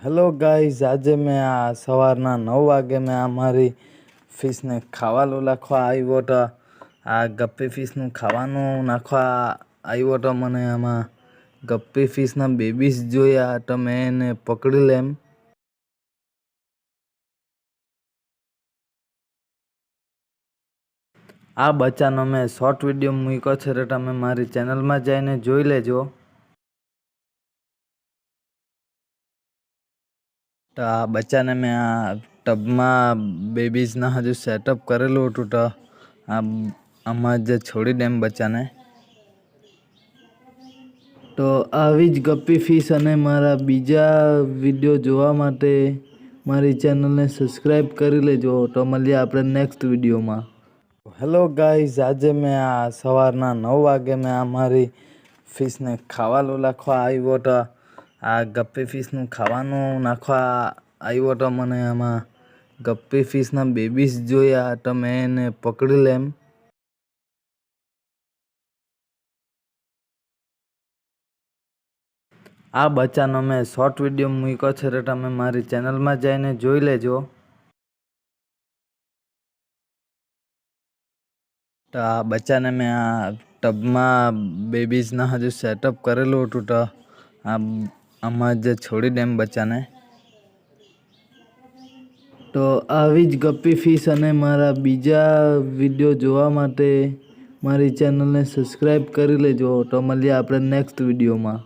Hello guys, આજે મેં આ સવારના 9 વાગે મેં આ મારી ફિશને ખાવાનું નાખવા આવ્યો તો આ ગપ્પી ફિશનું ખાવાનું નાખવા આવ્યો તો મને આમાં ગપ્પી ફિશના બેબીસ જોયા તો મેં એને પકડી લેમ. આ બચ્ચાનો મેં શોર્ટ વિડીયો મૂક્યો છે તો તમે મારી ચેનલમાં જઈને જોઈ લેજો. તો આ બચ્ચાને મેં આ ટબમાં બેબીઝના હજુ સેટઅપ કરેલું હતું તો આમાં જ છોડી દેમ બચ્ચાને. તો આવી જ ગપ્પી ફિશ અને મારા બીજા વિડીયો જોવા માટે મારી ચેનલને સબસ્ક્રાઈબ કરી લેજો. તો મળીએ આપણે નેક્સ્ટ વિડીયોમાં. હેલો ગાઈઝ, આજે મેં આ સવારના 9 વાગે મેં આ મારી ફિશને ખાવાનું નાખવા આવ્યો તો આ ગપ્પી ફિશનું ખાવાનું નાખવા આવ્યો તો મને આમાં ગપ્પી ફિશના બેબીસ જોયા તો મેં એને પકડી લેમ. આ બચ્ચાનો મેં શોર્ટ વિડીયો મૂક્યો છે તો તમે મારી ચેનલમાં જઈને જોઈ લેજો. તો આ બચ્ચાને મેં આ ટબમાં બેબીઝના હજુ સેટઅપ કરેલું હતું તો આમાં જ છોડી દેમ બચ્ચાને. તો આવી જ ગપ્પી ફિશ અને મારા બીજા વિડીયો જોવા માટે મારી ચેનલને સબસ્ક્રાઈબ કરી લેજો. તો મળીએ આપણે નેક્સ્ટ વિડીયોમાં.